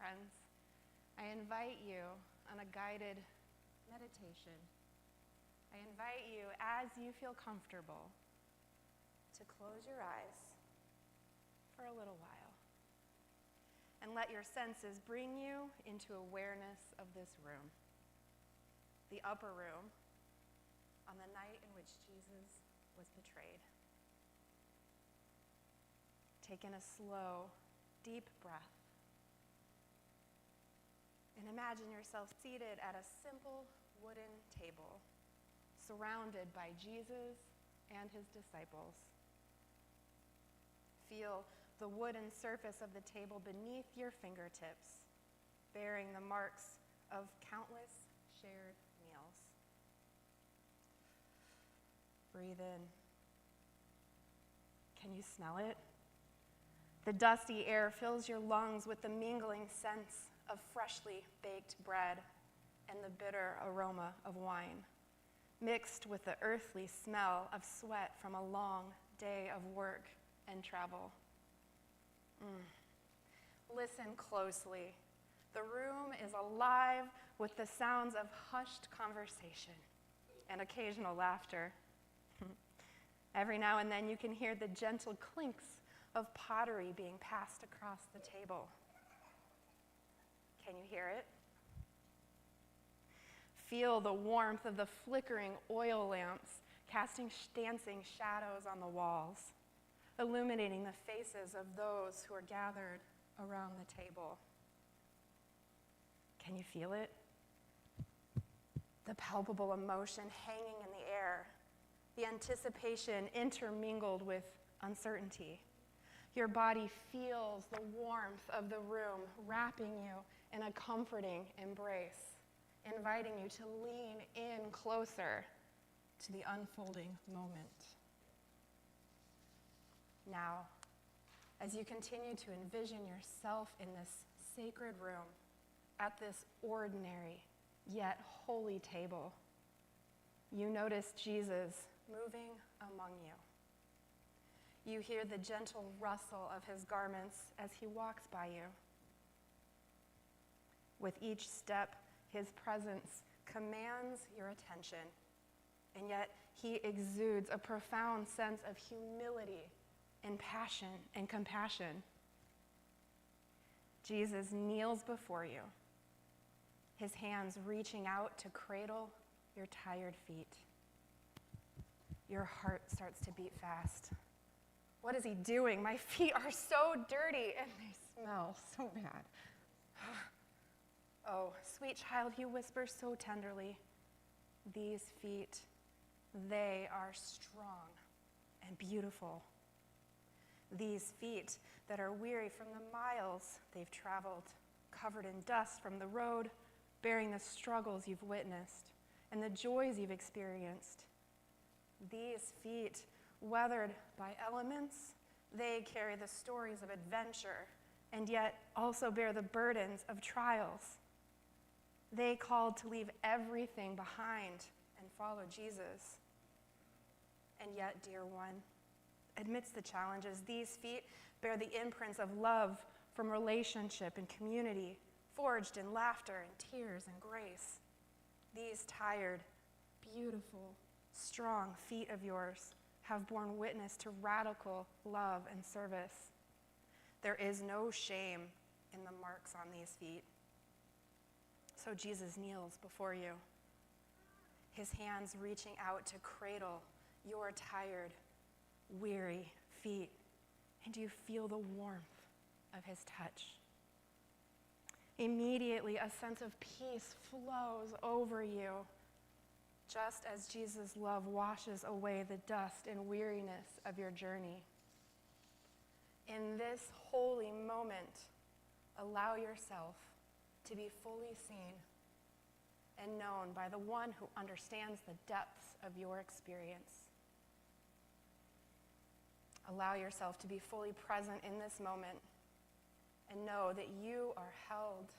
friends, I invite you on a guided meditation. I invite you, as you feel comfortable, to close your eyes for a little while and let your senses bring you into awareness of this room, the upper room, on the night in which Jesus was betrayed. Take in a slow, deep breath. And imagine yourself seated at a simple wooden table, surrounded by Jesus and his disciples. Feel the wooden surface of the table beneath your fingertips, bearing the marks of countless shared meals. Breathe in. Can you smell it? The dusty air fills your lungs with the mingling scents of freshly baked bread and the bitter aroma of wine, mixed with the earthly smell of sweat from a long day of work and travel. Listen closely. The room is alive with the sounds of hushed conversation and occasional laughter. Every now and then you can hear the gentle clinks of pottery being passed across the table. Can you hear it? Feel the warmth of the flickering oil lamps casting dancing shadows on the walls, illuminating the faces of those who are gathered around the table. Can you feel it? The palpable emotion hanging in the air, the anticipation intermingled with uncertainty. Your body feels the warmth of the room wrapping you in a comforting embrace, inviting you to lean in closer to the unfolding moment. Now, as you continue to envision yourself in this sacred room, at this ordinary yet holy table, you notice Jesus moving among you. You hear the gentle rustle of his garments as he walks by you. With each step, his presence commands your attention, and yet he exudes a profound sense of humility and passion and compassion. Jesus kneels before you, his hands reaching out to cradle your tired feet. Your heart starts to beat fast. What is he doing? My feet are so dirty and they smell so bad. Oh, sweet child, he whispers so tenderly, these feet, they are strong and beautiful. These feet that are weary from the miles they've traveled, covered in dust from the road, bearing the struggles you've witnessed and the joys you've experienced. These feet, weathered by elements, they carry the stories of adventure and yet also bear the burdens of trials. They called to leave everything behind and follow Jesus. And yet, dear one, amidst the challenges, these feet bear the imprints of love from relationship and community, forged in laughter and tears and grace. These tired, beautiful, strong feet of yours have borne witness to radical love and service. There is no shame in the marks on these feet. So Jesus kneels before you, his hands reaching out to cradle your tired, weary feet. And do you feel the warmth of his touch? Immediately, a sense of peace flows over you, just as Jesus' love washes away the dust and weariness of your journey. In this holy moment, allow yourself to be fully seen and known by the one who understands the depths of your experience. Allow yourself to be fully present in this moment and know that you are held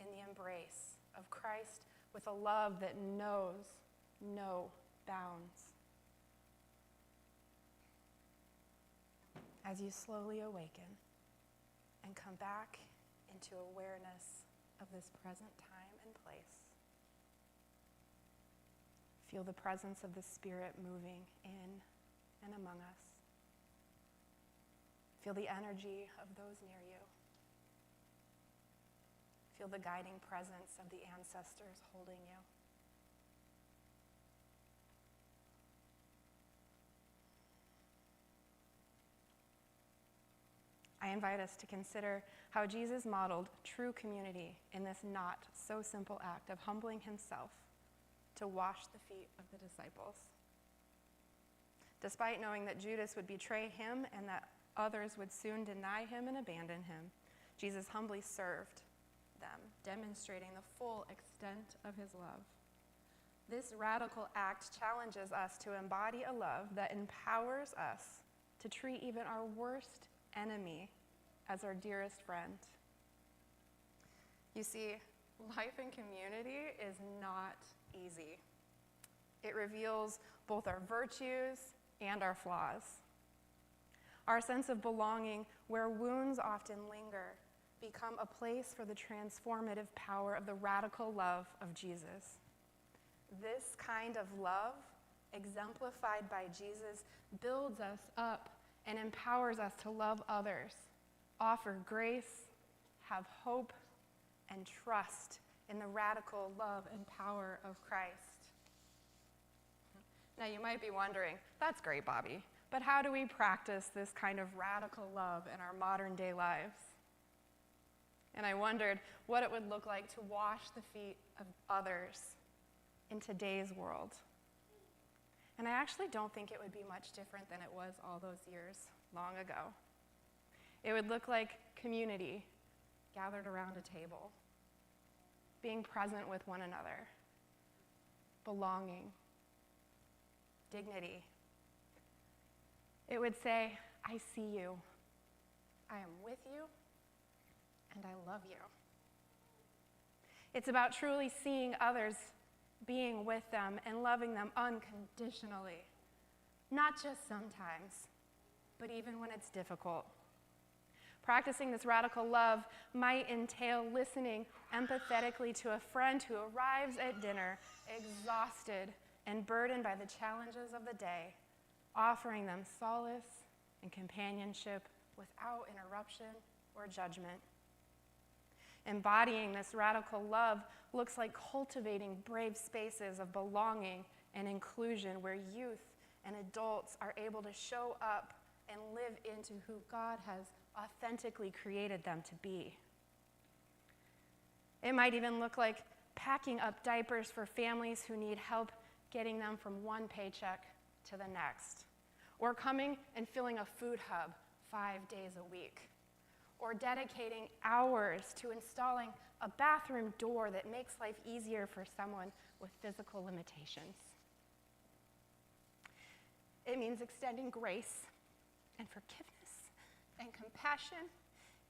in the embrace of Christ with a love that knows no bounds. As you slowly awaken and come back into awareness of this present time and place. Feel the presence of the Spirit moving in and among us. Feel the energy of those near you. Feel the guiding presence of the ancestors holding you. I invite us to consider how Jesus modeled true community in this not so simple act of humbling himself to wash the feet of the disciples. Despite knowing that Judas would betray him and that others would soon deny him and abandon him, Jesus humbly served them, demonstrating the full extent of his love. This radical act challenges us to embody a love that empowers us to treat even our worst enemy as our dearest friend. You see, life in community is not easy. It reveals both our virtues and our flaws. Our sense of belonging, where wounds often linger, become a place for the transformative power of the radical love of Jesus. This kind of love, exemplified by Jesus, builds us up and empowers us to love others, offer grace, have hope, and trust in the radical love and power of Christ. Now you might be wondering, that's great, Bobbi, but how do we practice this kind of radical love in our modern day lives? And I wondered what it would look like to wash the feet of others in today's world. And I actually don't think it would be much different than it was all those years long ago. It would look like community gathered around a table, being present with one another, belonging, dignity. It would say, I see you, I am with you, and I love you. It's about truly seeing others, being with them, and loving them unconditionally. Not just sometimes, but even when it's difficult. Practicing this radical love might entail listening empathetically to a friend who arrives at dinner exhausted and burdened by the challenges of the day, offering them solace and companionship without interruption or judgment. Embodying this radical love looks like cultivating brave spaces of belonging and inclusion where youth and adults are able to show up and live into who God has authentically created them to be. It might even look like packing up diapers for families who need help getting them from one paycheck to the next, or coming and filling a food hub 5 days a week, or dedicating hours to installing a bathroom door that makes life easier for someone with physical limitations. It means extending grace and forgiveness and compassion,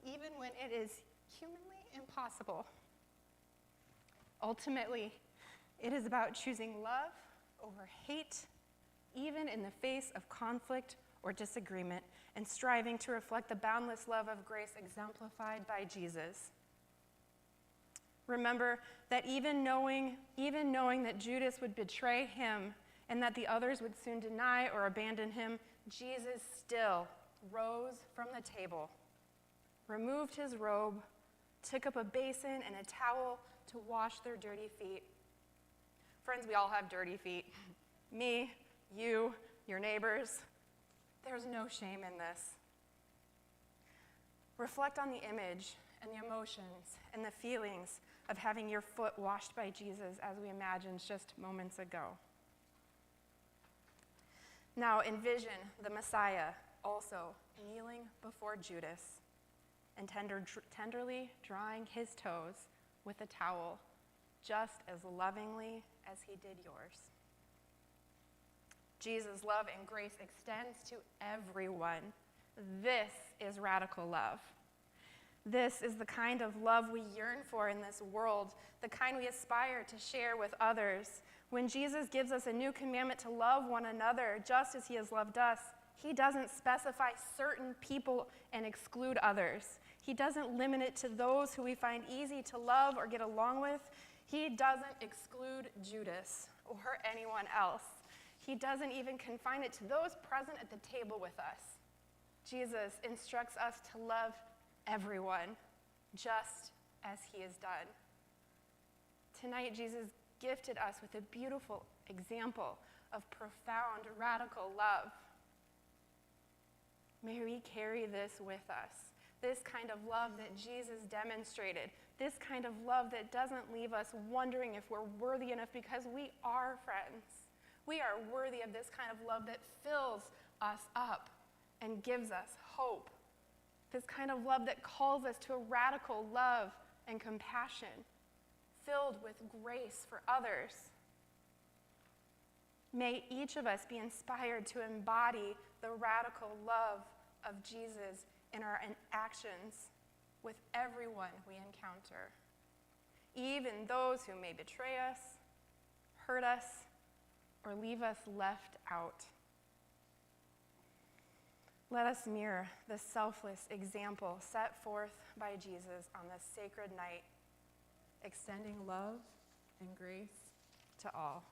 even when it is humanly impossible. Ultimately, it is about choosing love over hate, even in the face of conflict or disagreement, and striving to reflect the boundless love of grace exemplified by Jesus. Remember that even knowing that Judas would betray him and that the others would soon deny or abandon him, Jesus still rose from the table, removed his robe, took up a basin and a towel to wash their dirty feet. Friends, we all have dirty feet. Me, you, your neighbors. There's no shame in this. Reflect on the image and the emotions and the feelings of having your foot washed by Jesus as we imagined just moments ago. Now envision the Messiah also kneeling before Judas and tenderly drying his toes with a towel, just as lovingly as he did yours. Jesus' love and grace extends to everyone. This is radical love. This is the kind of love we yearn for in this world, the kind we aspire to share with others. When Jesus gives us a new commandment to love one another just as he has loved us, He doesn't specify certain people and exclude others. He doesn't limit it to those who we find easy to love or get along with. He doesn't exclude Judas or anyone else. He doesn't even confine it to those present at the table with us. Jesus instructs us to love everyone, just as he has done. Tonight, Jesus gifted us with a beautiful example of profound, radical love. May we carry this with us, this kind of love that Jesus demonstrated, this kind of love that doesn't leave us wondering if we're worthy enough, because we are, friends. We are worthy of this kind of love that fills us up and gives us hope. This kind of love that calls us to a radical love and compassion, filled with grace for others. May each of us be inspired to embody the radical love of Jesus in our actions with everyone we encounter, even those who may betray us, hurt us, or leave us left out. Let us mirror the selfless example set forth by Jesus on this sacred night, extending love and grace to all.